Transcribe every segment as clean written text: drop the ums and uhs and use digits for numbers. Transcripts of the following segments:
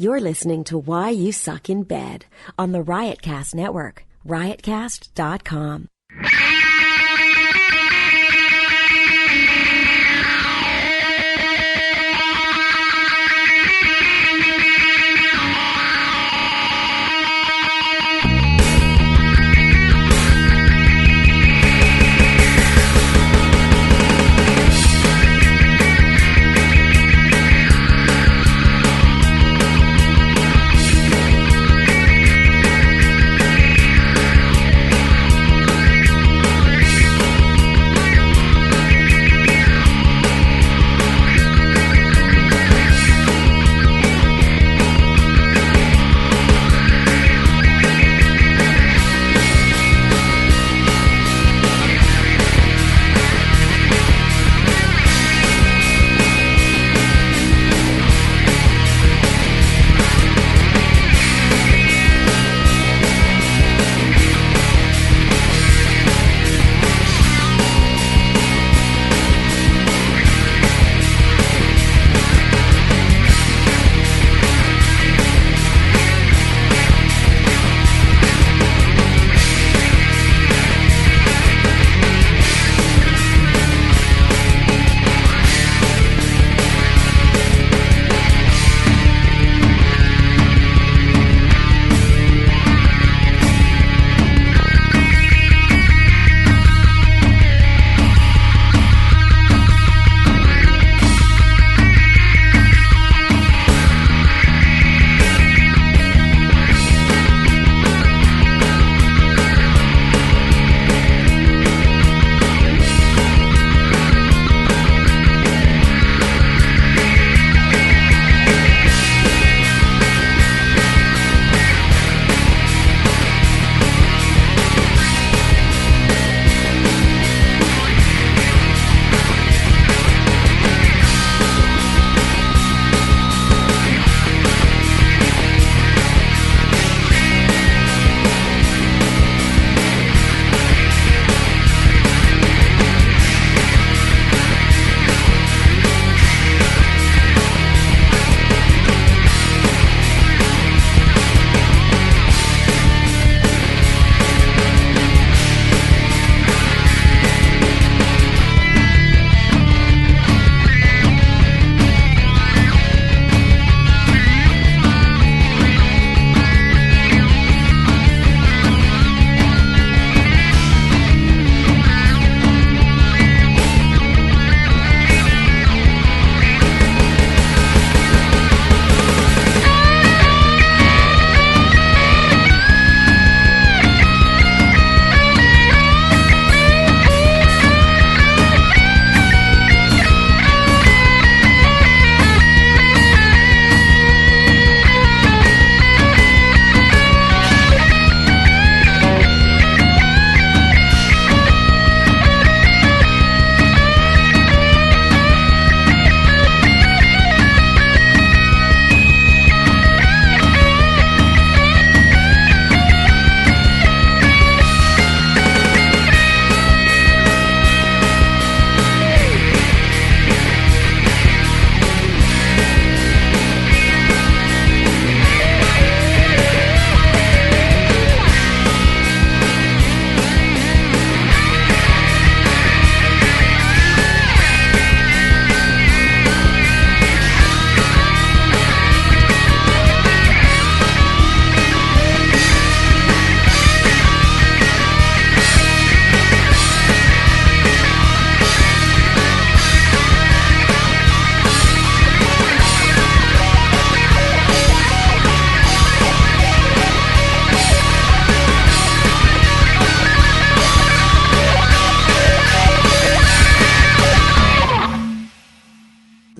You're listening to Why You Suck in Bed on the Riotcast Network, riotcast.com.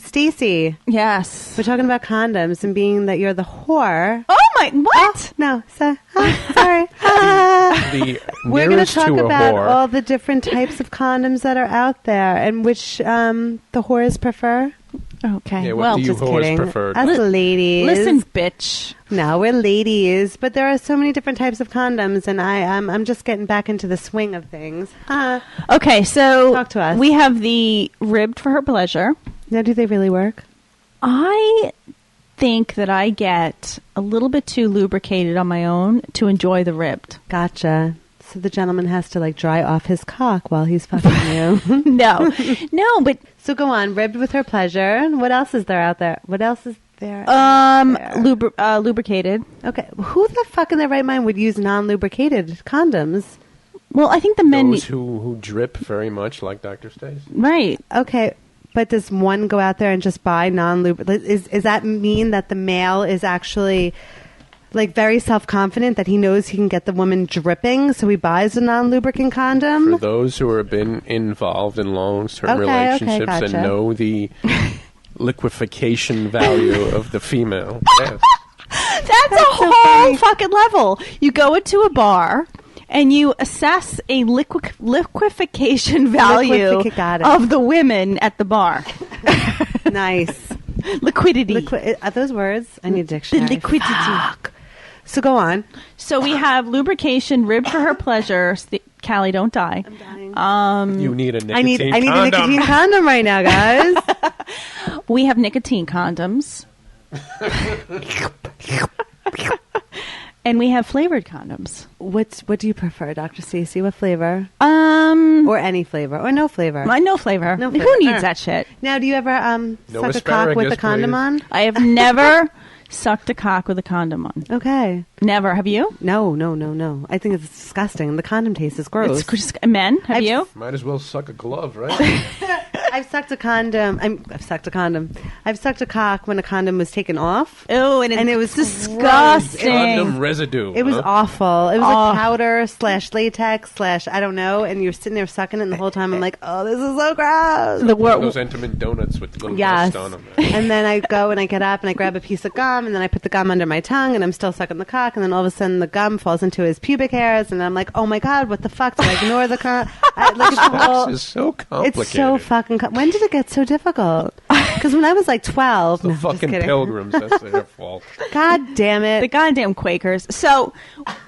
Stacey. Yes. We're talking about condoms and being that you're the whore. Oh my, what? Oh, no, sorry. We're going to talk about all the different types of condoms that are out there and which the whores prefer. Okay. Yeah, what well, do you just whores kidding. prefer? Us ladies. Listen, bitch. No, we're ladies, but there are so many different types of condoms, and I'm just getting back into the swing of things. Okay, so talk to us. We have the ribbed for her pleasure. Now, do they really work? I think that I get a little bit too lubricated on my own to enjoy the ribbed. Gotcha. So the gentleman has to like dry off his cock while he's fucking you. No, but So go on, ribbed with her pleasure. And what else is there out there? What else is there? lubricated. Okay, who the fuck in their right mind would use non-lubricated condoms? Well, I think the men Those who drip very much, like Dr. Stace. right. Okay, but does one go out there and just buy non-lubricated? Is that mean that the male is actually like very self-confident that he knows he can get the woman dripping, so he buys a non-lubricant condom? For those who have been involved in long-term relationships gotcha. and know the liquefaction value of the female. Yes. That's a whole fucking level. You go into a bar and you assess a liquefaction value Got it. of the women at the bar. Nice. Liquidity. Are those words? I need a dictionary. The liquidity. Fuck. So go on. So we have lubrication, rib for her pleasure. Callie, don't die. I'm dying. You need a nicotine I need a condom. nicotine condom right now, guys. We have nicotine condoms. And we have flavored condoms. What do you prefer, Dr. Stacey? What flavor? Or Or any flavor? Or no flavor? no flavor. No flavor. Who needs Alright. that shit? Now, do you ever suck a cock with a asparagus, condom please. on? I have never sucked a cock with a condom on. Okay. Never. Have you? No. I think it's disgusting. The condom taste is gross. It's just, men, have you? Might as well suck a glove, right? I've sucked a condom. I've sucked a condom. I've sucked a cock when a condom was taken off. Oh, and it was disgusting. Condom residue. It was huh? awful. It was Oh. like powder / latex / I don't know. And you're sitting there sucking it, and the whole time I'm like, oh, this is so gross. The One of word. those Entenmann donuts with little Yes. dust on them. And then I go and I get up and I grab a piece of gum and then I put the gum under my tongue and I'm still sucking the cock and then all of a sudden the gum falls into his pubic hairs and I'm like, oh my God, what the fuck? Do I ignore the like it's the whole, This is so complicated. it's so fucking when did it get so difficult? Because when I was like 12, The no, just fucking kidding. pilgrims, that's their fault. God damn The it. goddamn Quakers. So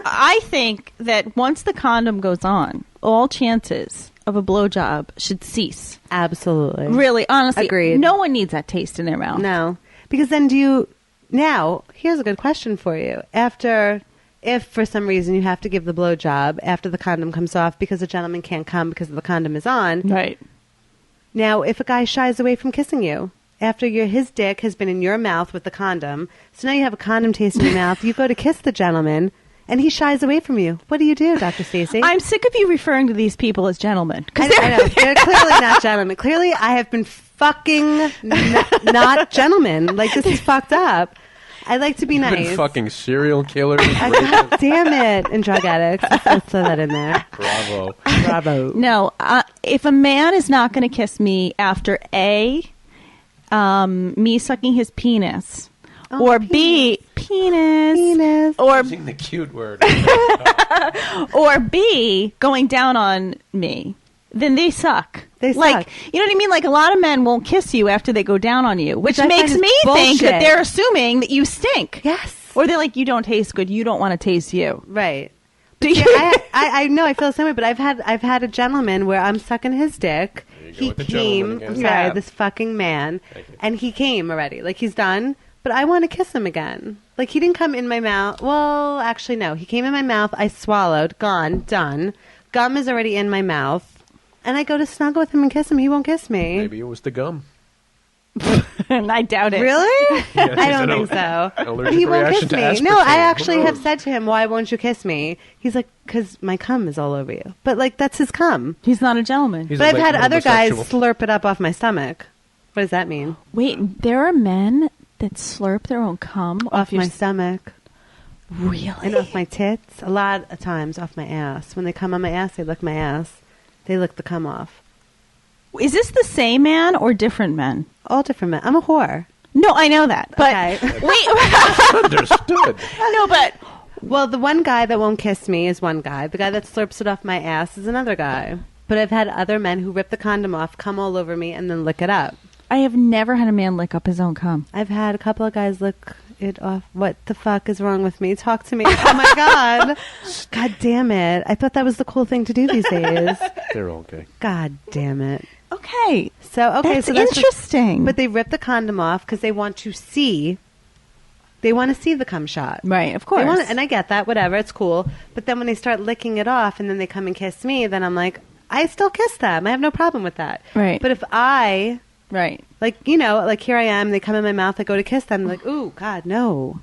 I think that once the condom goes on, all chances of a blowjob should cease. Absolutely. Really, honestly. Agreed. No one needs that taste in their mouth. No. Because then now, here's a good question for you. If for some reason you have to give the blowjob after the condom comes off because a gentleman can't come because the condom is on. Right. Now, if a guy shies away from kissing you after his dick has been in your mouth with the condom, so now you have a condom taste in your mouth, you go to kiss the gentleman, and he shies away from you. What do you do, Dr. Stacey? I'm sick of you referring to these people as gentlemen. I know. They're clearly not gentlemen. Clearly, I have been fucking not gentlemen. Like, this is fucked up. I like to be You've nice. been fucking serial killers. God damn it. And drug addicts. Let's throw that in there. Bravo. Bravo. No, if a man is not going to kiss me after A, me sucking his penis, Oh, or B, penis, or Using the cute word. or B, going down on me, then they suck. They Like, suck. you know what I mean? Like, a lot of men won't kiss you after they go down on you, which I makes find me is think that bullshit. they're assuming that you stink. Yes. Or they're like, you don't taste good. You don't want to taste you. Right. Do you? I know I feel the same way, but I've had a gentleman where I'm sucking his dick. There you go He with the came. gentleman I'm again. sorry, Yeah. this fucking man, Thank you. and he came already. Like he's done, but I want to kiss him again. Like he didn't come in my mouth. Well, actually, no. He came in my mouth. I swallowed. Gone. Done. Gum is already in my mouth, and I go to snuggle with him and kiss him. He won't kiss me. Maybe it was the gum. And I doubt it. Really? Yes, I it's don't an think so. allergic But he won't reaction kiss to me. aspartame. No, I Who actually have knows? said to him, "Why won't you kiss me?" He's like, "Because my cum is all over you." But like, that's his cum. He's not a gentleman. He's But a I've had late other guys homosexual. slurp it up off my stomach. What does that mean? Wait, there are men that slurp their own cum Off your my stomach Really? and off my tits. A lot of times off my ass. When they come on my ass, they lick my ass. They lick the cum off. Is this the same man or different men? All different men. I'm a whore. No, I know that. But Okay. wait, Understood. no, but Well, the one guy that won't kiss me is one guy. The guy that slurps it off my ass is another guy. But I've had other men who rip the condom off, come all over me, and then lick it up. I have never had a man lick up his own cum. I've had a couple of guys lick it off. What the fuck is wrong with me? Talk to me. Oh my God. God damn it. I thought that was the cool thing to do these days. They're okay. God damn it. Okay. So, okay, That's so that's just- interesting. but they rip the condom off because they want to see They want to see the cum shot. Right, of They course. want, and I get that, whatever, it's cool. But then when they start licking it off and then they come and kiss me, then I'm like, I still kiss them. I have no problem with that. Right. But if I, Right. like, you know, like here I am, they come in my mouth, I go to kiss them, like, ooh, God, no.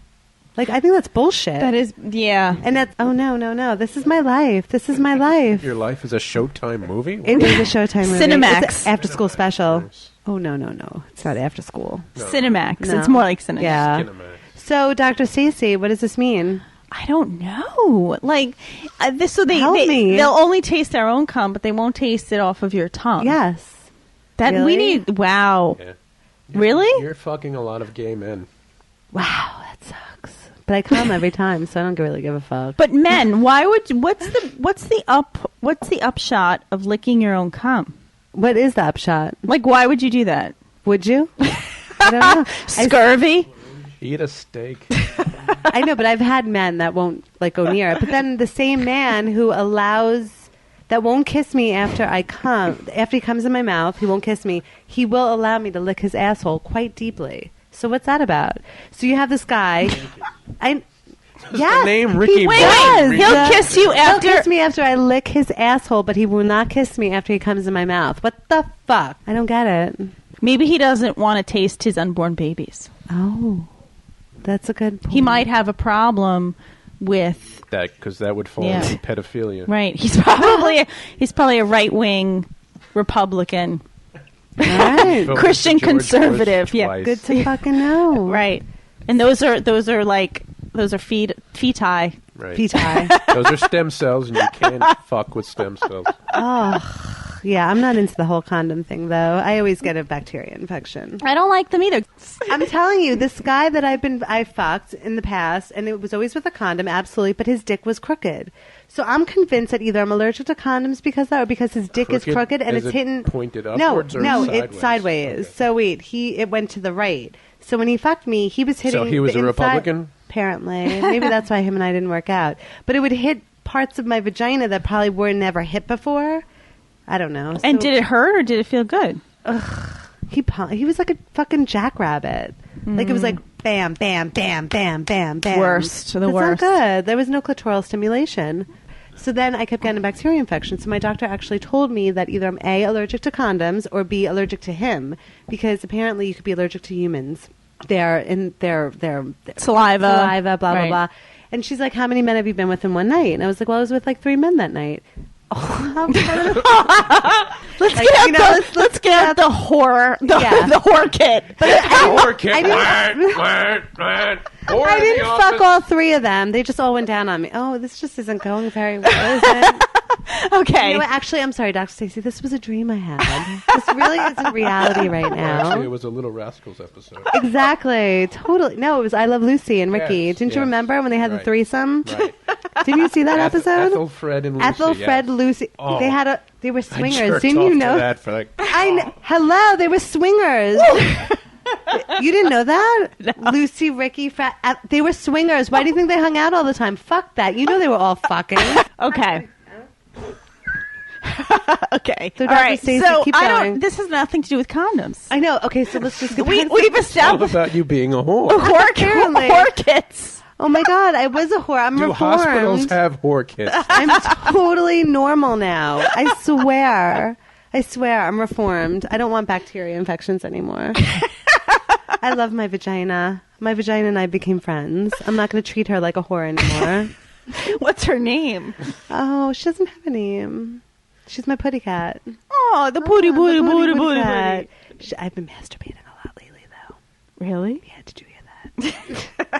Like, I think that's bullshit. That is, yeah. And that's, oh, no. This is my life. This is my life. Your life is a Showtime movie? It is a Showtime movie. Cinemax. It's an after-school special. Nice. Oh, no. It's not after school. Cinemax. No. It's more like Cinemax. Yeah. Kinemax. So, Dr. Stacey, what does this mean? I don't know. Like this, so Help me. they'll only taste their own cum, but they won't taste it off of your tongue. Yes. that Really? we need. Wow, Yeah. really? You're fucking a lot of gay men. Wow, that sucks. But I come every time, so I don't really give a fuck. But men, why would? What's the upshot of licking your own cum? What is the upshot? Like, why would you do that? Would you? I don't know. Scurvy? Eat a steak. I know, but I've had men that won't like go near it. But then the same man who that won't kiss me after I come, after he comes in my mouth, he won't kiss me. He will allow me to lick his asshole quite deeply. So what's that about? So you have this guy. The name Ricky Wait, Bobby. he'll kiss you after. He'll kiss me after I lick his asshole, but he will not kiss me after he comes in my mouth. What the fuck? I don't get it. Maybe he doesn't want to taste his unborn babies. Oh, that's a good point. He might have a problem with. That because that would fall Yeah. into pedophilia. Right. He's probably a right wing Republican. All right. Voted Christian for George conservative, Bush yeah. twice. Good to fucking know. Right. And those are feti. Right. Feti. Those are stem cells, and you can't fuck with stem cells. Oh, yeah. I'm not into the whole condom thing, though. I always get a bacteria infection. I don't like them either. I'm telling you, this guy that I fucked in the past, and it was always with a condom, absolutely, but his dick was crooked. So I'm convinced that either I'm allergic to condoms because of that, or because his dick is crooked and Is it's it hitting pointed No, upwards or no, sideways? it's sideways. Okay. So wait, it went to the right. So when he fucked me, he was hitting. So he was the a inside- Republican? Apparently, maybe that's why him and I didn't work out. But it would hit parts of my vagina that probably were never hit before. I don't know. And So did it hurt or did it feel good? he was like a fucking jackrabbit. Like it was like bam, bam, bam, bam, bam, bam. Worst, the That's worst. not good. There was no clitoral stimulation. So then I kept getting a bacteria infection. So my doctor actually told me that either I'm A, allergic to condoms, or B, allergic to him, because apparently you could be allergic to humans. They're Saliva. blah blah Right. blah. And she's like, "How many men have you been with in one night?" And I was like, "Well, I was with like 3 men that night." Let's get out the horror, Yeah. the horror kit. Horror kit. I didn't fuck all 3 of them. They just all went down on me. Oh, this just isn't going very well, is it? Okay. You know what? Actually, I'm sorry, Dr. Stacey. This was a dream I had. This really isn't reality right now. Actually, it was a Little Rascals episode. Exactly. Totally. No, it was I Love Lucy and Ricky. Yes, Didn't you yes. remember when they had the Right. threesome? Right. Didn't you see that episode? Ethel, Fred, and Lucy. Ethel, Fred, yes. Lucy. Oh. They were I swingers. jerked Didn't you off to know that for like? Hello, they were swingers. You didn't know that? Lucy, Ricky, Fred. They were swingers. Why do you think they hung out all the time? Fuck that. You know they were all fucking. Okay. Okay. So, All Dr. right. Stacey, So keep I going. don't. This has nothing to do with condoms. I know. Okay, so let's just get We've All established about you being a whore. Apparently. horror kits. Oh my God, I was a whore. I'm Do reformed. hospitals have whore kits? I'm totally normal now. I swear. I'm reformed. I don't want bacteria infections anymore. I love my vagina. My vagina and I became friends. I'm not going to treat her like a whore anymore. What's her name? Oh, she doesn't have a name. She's my putty cat. Oh, the booty, booty, The booty, putty booty, cat. booty. I've been masturbating a lot lately, though. Really? Yeah, did you hear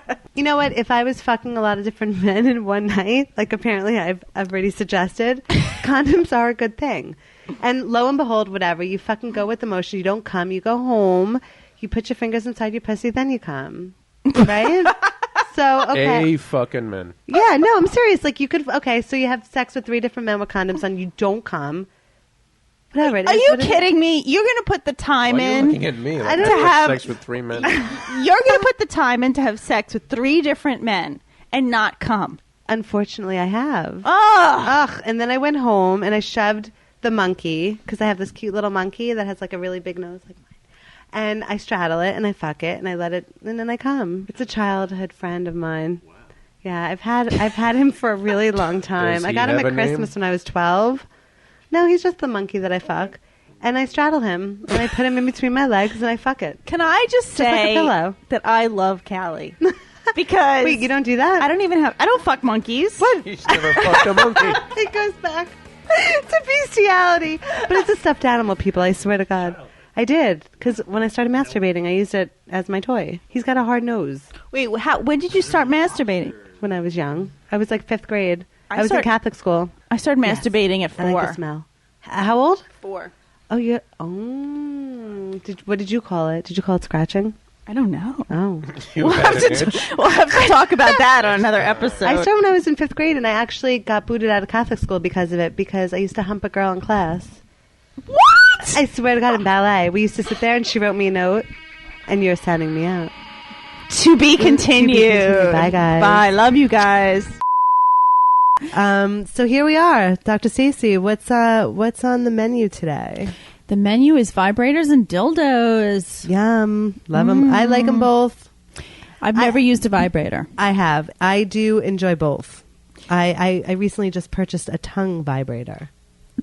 that? You know what? If I was fucking a lot of different men in one night, like apparently I've already suggested, condoms are a good thing. And lo and behold, whatever, you fucking go with the motion. You don't come. You go home. You put your fingers inside your pussy, then you come. Right? So, okay. A fucking men. Yeah, no, I'm serious. Like, you could, okay, so you have sex with 3 different men with condoms on. You don't come. Whatever it is. Are you what it is. kidding me? You're going to put the time Why are you in. looking at me? Like don't I had have- sex with 3 men. You're going to put the time in to have sex with 3 different men and not come. Unfortunately, I have. Oh, Ugh. And then I went home and I shoved the monkey, because I have this cute little monkey that has like a really big nose like mine. And I straddle it and I fuck it and I let it, and then I come. It's a childhood friend of mine. Yeah, I've had him for a really long time. Does I he got him have at a Christmas name? when I was 12. No, he's just the monkey that I fuck. And I straddle him and I put him in between my legs and I fuck it. Can I just like a say pillow. that I love Callie? Because Wait, you don't do that? I don't fuck monkeys. What? He's never fucked a monkey. It goes back to bestiality. But it's a stuffed animal, people. I swear to God. I did. Because when I started masturbating, I used it as my toy. He's got a hard nose. Wait, when did you start masturbating? When I was young. I was like 5th grade. I I was in start- Catholic school. I started masturbating at 4. I like the smell. How old? 4. Oh, yeah. Oh. What did you call it? Did you call it scratching? I don't know. Oh. You had an itch? We'll have to talk about that on another episode. I started when I was in 5th grade, and I actually got booted out of Catholic school because of it, because I used to hump a girl in class. What? I swear to God, in ballet. We used to sit there, and she wrote me a note, and you're sounding me out. To be continued. Bye, guys. Bye. Love you guys. So here we are. Dr. Stacey, what's on the menu today? The menu is vibrators and dildos. Yum. Love them. I like them both. I've never used a vibrator. I have. I do enjoy both. I recently just purchased a tongue vibrator.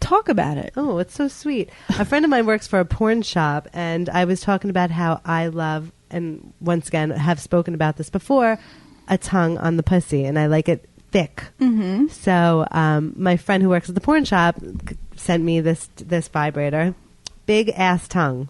Talk about it. Oh, it's so sweet. A friend of mine works for a porn shop, and I was talking about how I love, and once again have spoken about this before, a tongue on the pussy, and I like it thick. Mm-hmm. So my friend who works at the porn shop sent me this vibrator. Big ass tongue.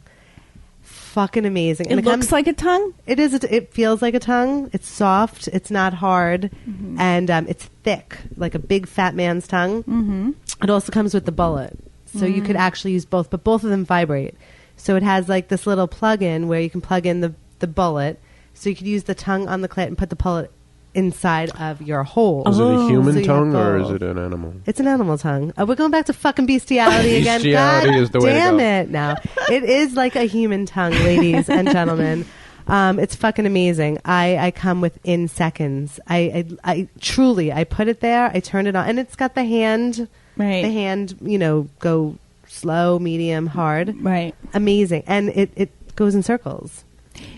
Fucking amazing. It looks like a tongue? It is. It feels like a tongue. It's soft. It's not hard. Mm-hmm. And it's thick, like a big fat man's tongue. Mm-hmm. It also comes with the bullet. So you could actually use both, but both of them vibrate. So it has like this little plug-in where you can plug in the bullet. So you could use the tongue on the clit and put the bullet inside of your hole. Is it a human So you tongue have or is both. it an animal? It's an animal tongue. We're going back to fucking bestiality again. Bestiality God is the way to damn go. it. No, it is like a human tongue, ladies and gentlemen. It's fucking amazing. I come within seconds. I truly, I put it there, I turn it on, and it's got the hand, Right. the hand, go slow, medium, hard. Right. Amazing. And it goes in circles.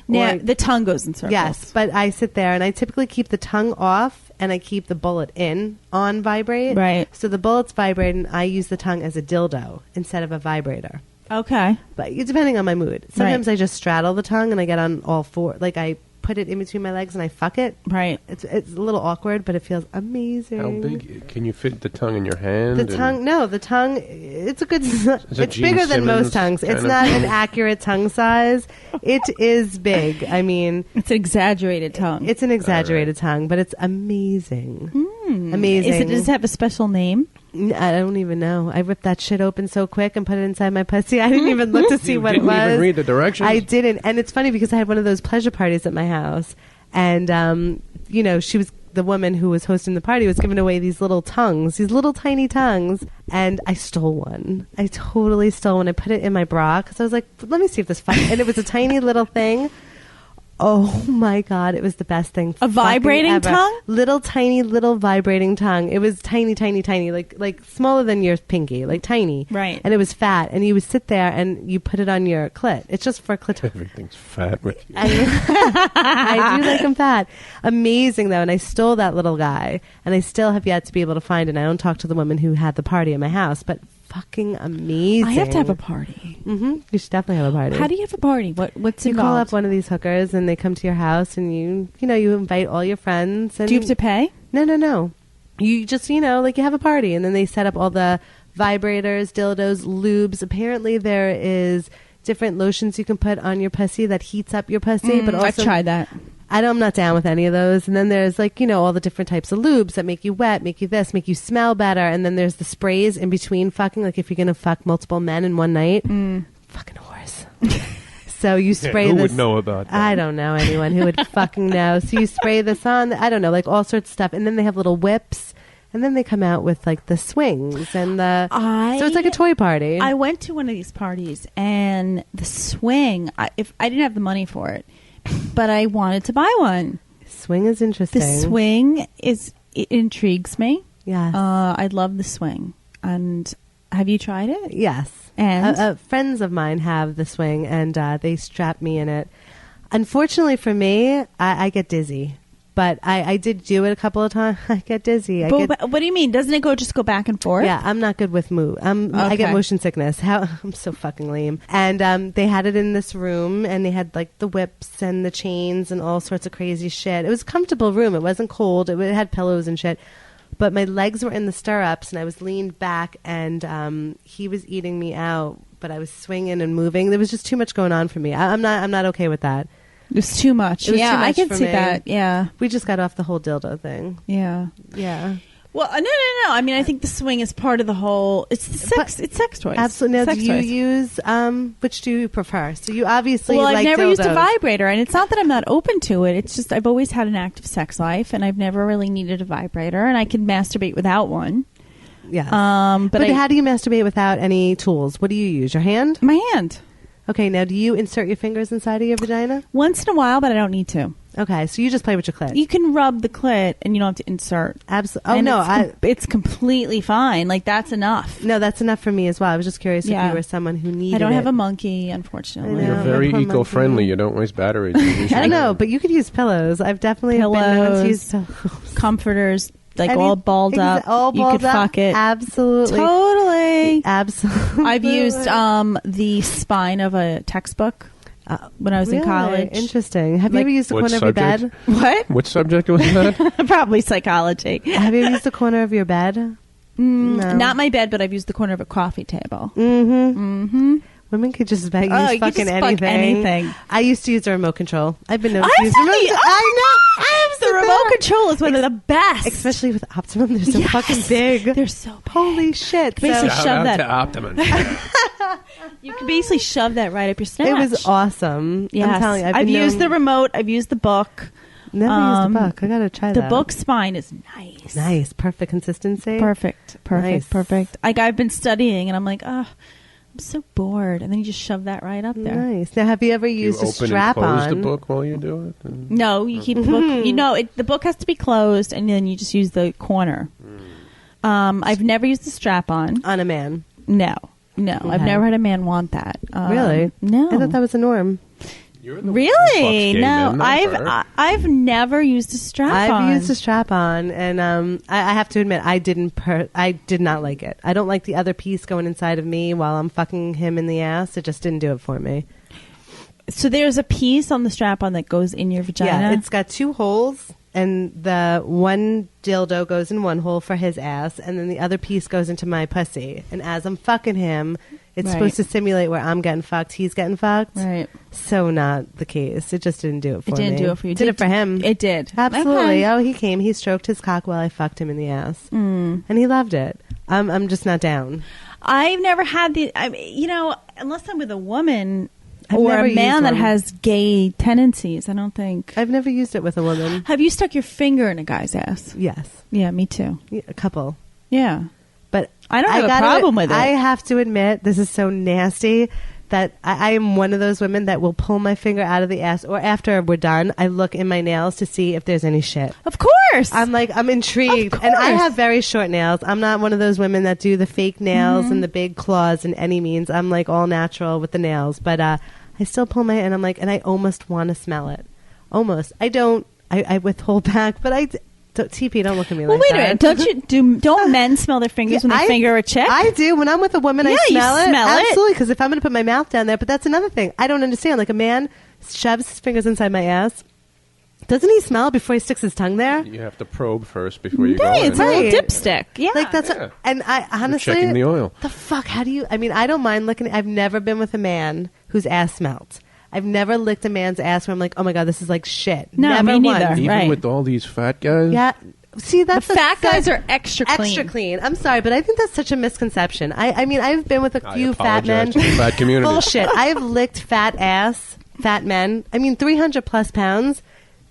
Now, Or- the tongue goes in circles. Yes, but I sit there and I typically keep the tongue off and I keep the bullet on vibrate. Right. So the bullet's vibrating. I use the tongue as a dildo instead of a vibrator. Okay. But depending on my mood. Sometimes I just straddle the tongue and I get on all four. Like I put it in between my legs and I fuck it. Right. It's a little awkward, but it feels amazing. How big can you fit the tongue in your hand? The tongue, no, the tongue, it's a good, it it's Gene bigger than most Simmons tongues. It's kind of not tongue? an accurate tongue size. It is big. I mean, It's an exaggerated tongue. it's an exaggerated tongue, but it's amazing. Amazing. Does it have a special name? I don't even know. I ripped that shit open so quick and put it inside my pussy. I didn't even look to see You what it didn't was. even read the directions? I didn't. And it's funny because I had one of those pleasure parties at my house. And, she was the woman who was hosting the party was giving away these little tongues, these little tiny tongues. And I stole one. I totally stole one. I put it in my bra because I was like, let me see if this and it was a tiny little thing. Oh my God, it was the best thing. A vibrating fucking ever. tongue? Little tiny little vibrating tongue. It was tiny, tiny, tiny, like smaller than your pinky, like tiny. Right. And it was fat. And you would sit there and you put it on your clit. It's just for clit. Everything's fat with you. I do like them fat. Amazing though. And I stole that little guy. And I still have yet to be able to find it. And I don't talk to the woman who had the party at my house, but fucking amazing. I have to have a party. Mm-hmm. You should definitely have a party. How do you have a party? What's you call involved? up one of these hookers and they come to your house and you invite all your friends. And Do you have to pay? No. You just, like you have a party and then they set up all the vibrators, dildos, lubes. Apparently there is different lotions you can put on your pussy that heats up your pussy. But also, I've tried that. I'm not down with any of those. And then there's all the different types of lubes that make you wet, make you this, make you smell better. And then there's the sprays in between fucking, like if you're going to fuck multiple men in one night. Fucking horse. So you spray who this. would know about that? I don't know anyone who would fucking know. So you spray this on, I don't know, like all sorts of stuff. And then they have little whips. And then they come out with like the swings and so it's like a toy party. I went to one of these parties and the swing, if I didn't have the money for it, but I wanted to buy one. Swing is interesting. The swing it intrigues me. Yes. I love the swing, and Have you tried it? Yes. And? Friends of mine have the swing, and they strap me in it. Unfortunately for me, I get dizzy. But I did do it a couple of times. I get dizzy. But what do you mean? Doesn't it just go back and forth? Yeah, I'm not good with move. I get motion sickness. I'm so fucking lame. And they had it in this room, and they had like the whips and the chains and all sorts of crazy shit. It was a comfortable room. It wasn't cold. It had pillows and shit. But my legs were in the stirrups, and I was leaned back, and he was eating me out. But I was swinging and moving. There was just too much going on for me. I'm not okay with that. It was too much. It was too much I can for see me. that. Yeah. We just got off the whole dildo thing. Yeah. Yeah. Well, no. I mean, I think the swing is part of the whole. It's the sex. It's sex toys. Absolutely. Now, Sex do you toys. use which do you prefer? So you obviously Well, I've like never used a dildos. vibrator, and it's not that I'm not open to it. It's just I've always had an active sex life, and I've never really needed a vibrator, and I can masturbate without one. Yeah. But how do you masturbate without any tools? What do you use? Your hand? my hand Okay. Now, do you insert your fingers inside of your vagina? once in a while, but I don't need to. Okay. So you just play with your clit. You can rub the clit, and you don't have to insert. Absolutely. Oh And no, it's completely fine. Like that's enough. no, that's enough for me as well. I was just curious if Yeah. you were someone who needed. I don't have it. a monkey, unfortunately. I know. You're very my poor eco-friendly. monkey. You don't waste batteries. I don't know, but you could use pillows. I've definitely been known to use pillows. Comforters, like Any- all balled up. All you balled could up. fuck it. Absolutely. Totally. Absolutely. I've used the spine of a textbook when I was in Really? college. Interesting. Have you Like- ever used the What corner of your bed? subject? What? Which subject was that? Probably psychology. Have you ever used the corner of your bed? No. Not my bed, but I've used the corner of a coffee table. Mm-hmm. Women could just use Oh, you could fucking just fuck anything. anything. I used to use a remote control. I've been known to I've use seen remote. the- I know. I The remote control is one of the best. especially with Optimum. They're so Yes. fucking big. They're so big. Holy shit! Basically So, shove Shout out that- to Optimum. You can basically shove that right up your snatch. it was awesome. Yes. I'm telling you, I've used the remote. I've used the book. Never used a book. I gotta try The that. book spine is nice. Nice, perfect consistency. Perfect. Nice. Like I've been studying, and I'm like, oh, I'm so bored. And then you just shove that right up there. Nice. Now, have you ever You used a open strap and close on? the book while you do it. And No, you keep the book. You know, the book has to be closed, and then you just use the corner. I've never used the strap on. On a man? No. I've Okay. never had a man want that. Really? No. I thought that was the norm. you're the Really? one who fucks gay No, men, not her. I've never used a strap on. I've used a strap on, and I have to admit, I did not like it. I don't like the other piece going inside of me while I'm fucking him in the ass. It just didn't do it for me. So there's a piece on the strap on that goes in your vagina. Yeah, it's got two holes, and the one dildo goes in one hole for his ass, and then the other piece goes into my pussy. And as I'm fucking him, it's Right. supposed to simulate where I'm getting fucked, he's getting fucked. right. So not the case. It just didn't do it for me. It didn't do it for you. Did it for him. It did. Absolutely. Okay. Oh, he came. He stroked his cock while I fucked him in the ass, Mm. and he loved it. I'm just not down. I've never had unless I'm with a woman I've or never a man used that one. has gay tendencies. I don't think. I've never used it with a woman. Have you stuck your finger in a guy's ass? Yes, Yeah, me too. yeah, a couple. Yeah. But I don't have a gotta- problem with it. I have to admit, this is so nasty that I am one of those women that will pull my finger out of the ass, or after we're done, I look in my nails to see if there's any shit. Of course. I'm intrigued. Of And I course. have very short nails. I'm not one of those women that do the fake nails Mm-hmm. and the big claws in any means. I'm like all natural with the nails. But I still pull my, and I'm like, and I almost want to smell it. Almost. I don't, I withhold back, but TP, don't look at me well, like wait that. a minute. Don't men smell their fingers when they finger a chick? I do. When I'm with a woman, Yeah, I you smell it. smell it. Absolutely. Because if I'm going to put my mouth down there, but that's another thing. I don't understand. Like a man shoves his fingers inside my ass. Doesn't he smell before he sticks his tongue there? You have to probe first before you go Hey, in. it's a little Right. dipstick. Yeah. Like that's, Yeah. and I honestly, checking the oil. The fuck? How do you? I mean, I don't mind licking. I've never been with a man whose ass smelt. I've never licked a man's ass where I'm like, oh my god, this is like shit. No, never me neither. once. Even Right. with all these fat guys. Yeah. See, that's the fat guys are extra clean. extra clean. I'm sorry, but I think that's such a misconception. I mean, I've been with a I few fat men. apologize to the fat community. Bullshit. I've licked fat men. I mean, 300 plus pounds.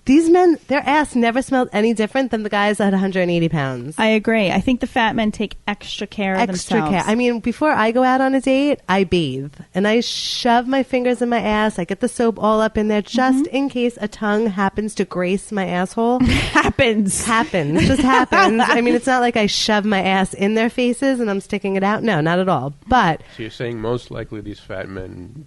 These men, their ass never smelled any different than the guys at 180 pounds. I agree. I think the fat men take extra care of themselves. Extra care. I mean, before I go out on a date, I bathe. And I shove my fingers in my ass. I get the soap all up in there just in case a tongue happens to grace my asshole. Happens. Just happens. I mean, it's not like I shove my ass in their faces and I'm sticking it out. No, not at all. But So you're saying most likely these fat men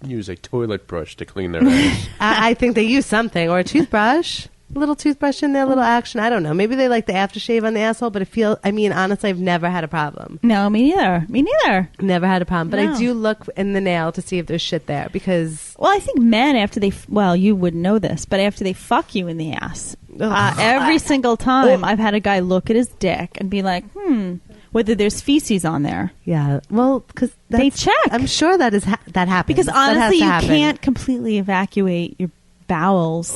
use a toilet brush to clean their ass. I think they use something. Or a toothbrush. A little toothbrush in there, a little action. I don't know. Maybe they like the aftershave on the asshole, but honestly, I've never had a problem. No, me neither. Never had a problem. But No. I do look in the nail to see if there's shit there because... Well, I think men, after they, you wouldn't know this, but after they fuck you in the ass, every single time I've had a guy look at his dick and be like, whether there's feces on there. Yeah, well, because they check. I'm sure that that happens. Because That has honestly, to you happen. can't completely evacuate your bowels.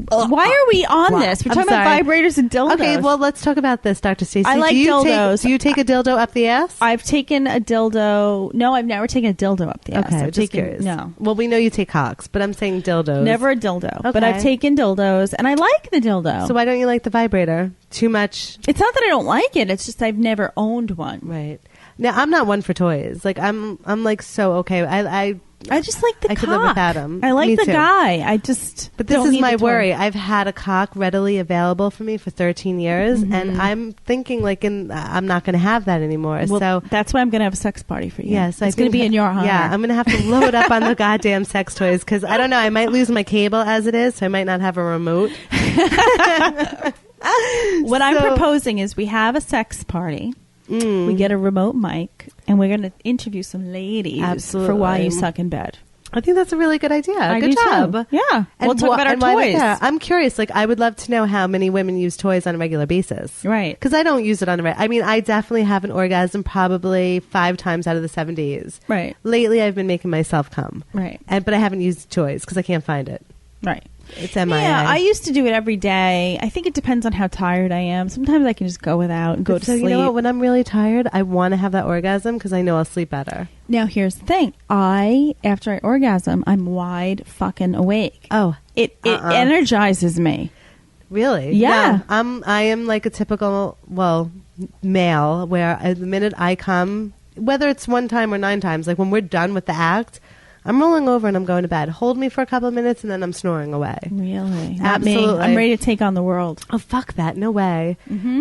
Why are we on this? We're I'm talking about sorry. vibrators and dildos. Okay, well, let's talk about this, Dr. Stacey. I like dildos. Do you take a dildo up the ass? I've taken a dildo. No, I've never taken a dildo up the ass. Okay, I've just taken, curious. No. Well, we know you take cocks, but I'm saying dildos. Never a dildo. But Okay. I've taken dildos, and I like the dildo. So why don't you like the vibrator? Too much? It's not that I don't like it. It's just I've never owned one. Right. Now, I'm not one for toys. Like, I'm like so okay. I just like the I cock. could live without 'em. I like Me the too. guy. I just But this don't is need my the toy. worry. I've had a cock readily available for me for 13 years, and I'm thinking I'm not going to have that anymore. Well, so that's why I'm going to have a sex party for you. yes, it's going to be in your honor. Yeah, I'm going to have to load up on the goddamn sex toys because I don't know. I might lose my cable as it is, so I might not have a remote. What I'm proposing is we have a sex party. We get a remote mic, and we're going to interview some ladies Absolutely. for Why You Suck in Bed. I think that's a really good idea. I Good do too. job. Yeah. We'll talk about our and why- toys. Yeah, I'm curious. Like, I would love to know how many women use toys on a regular basis. Right. Because I don't use it on a regular. I mean, I definitely have an orgasm probably 5 times out of the 7 days. Right. Lately, I've been making myself come. Right. But I haven't used toys because I can't find it. Right. It's MIA. Yeah, I used to do it every day. I think it depends on how tired I am. Sometimes I can just go without and go to so sleep. you know what? When I'm really tired, I want to have that orgasm because I know I'll sleep better. Now, here's the thing. After I orgasm, I'm wide fucking awake. Oh, It energizes me. really? Yeah. No, I am like a typical male where the minute I come, whether it's 1 time or 9 times, like when we're done with the act, I'm rolling over and I'm going to bed. Hold me for a couple of minutes and then I'm snoring away. Really? Not me. Absolutely. I'm ready to take on the world. Oh, fuck that. No way.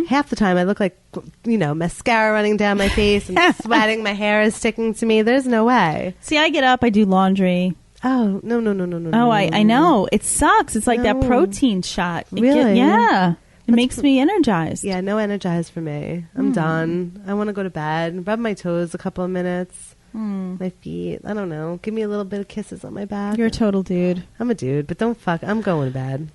Half the time I look like, mascara running down my face and sweating. My hair is sticking to me. There's no way. See, I get up, I do laundry. Oh, no. Oh, I know. It sucks. It's like that No. protein shot. Really? Yeah. It makes me energized. Yeah, no energize for me. I'm done. I want to go to bed. Rub my toes a couple of minutes. My feet. I don't know. Give me a little bit of kisses on my back. You're a total dude. I'm a dude, but don't fuck. I'm going to bed.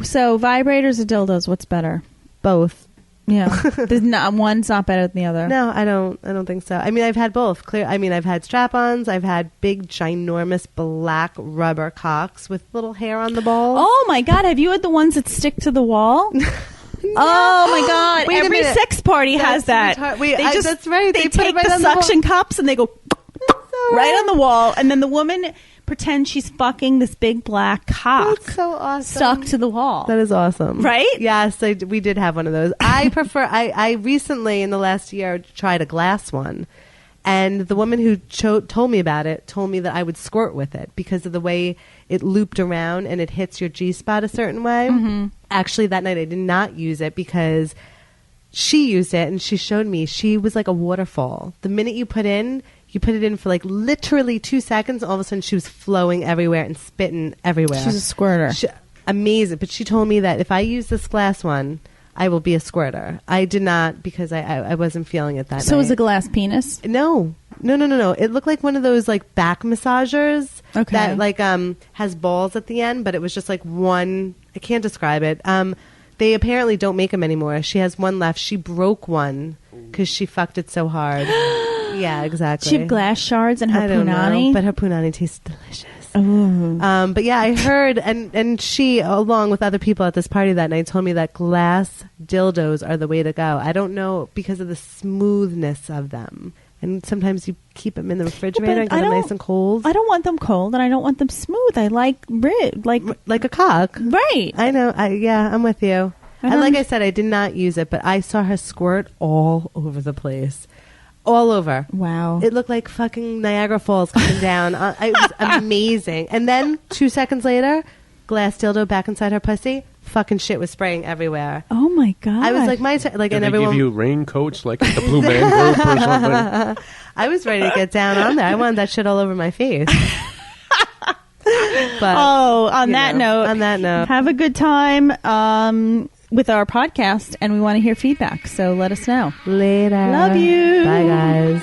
So, vibrators or dildos, what's better? Both. Yeah. One's not better than the other. No, I don't think so. I mean, I've had both. I've had strap-ons. I've had big, ginormous black rubber cocks with little hair on the balls. Oh my God. Have you had the ones that stick to the wall? Oh my God. Wait a Every minute. sex party has that. retarded. Wait, that's right. They They put it take right the on the wall. suction cups and they go right on the wall. And then the woman pretends she's fucking this big black cock That's so awesome. stuck to the wall. That is awesome. Right? Yes, we did have one of those. I prefer, I recently in the last year tried a glass one. And the woman who told me about it told me that I would squirt with it because of the way it looped around and it hits your G-spot a certain way. Mm-hmm. Actually, that night I did not use it because she used it and she showed me. She was like a waterfall. The minute you put it in for like literally 2 seconds, all of a sudden she was flowing everywhere and spitting everywhere. She's a squirter. Amazing. But she told me that if I use this glass one, I will be a squirter. I did not because I wasn't feeling it that night. So is a glass penis? No. It looked like one of those like back massagers that like has balls at the end, but it was just like one. I can't describe it. They apparently don't make them anymore. She has one left. She broke one because she fucked it so hard. Yeah, exactly. She had glass shards in her I don't punani. know, but her punani tastes delicious. Ooh. But yeah, I heard, and she, along with other people at this party that night, told me that glass dildos are the way to go. I don't know because of the smoothness of them. And sometimes you keep them in the refrigerator and But get them nice and cold. I don't want them cold, and I don't want them smooth. I like rib, Like a cock. right. I know. I'm with you. And like I said, I did not use it, but I saw her squirt all over the place. All over. Wow. It looked like fucking Niagara Falls coming down. It was amazing. And then 2 seconds later, glass dildo back inside her pussy. Fucking shit was spraying everywhere. Oh my god. I was like, Did and they everyone. give you raincoats like the Blue Man Group or something? I was ready to get down on there. I wanted that shit all over my face. But on that note, have a good time with our podcast, and we want to hear feedback. So let us know. Later. Love you. Bye, guys.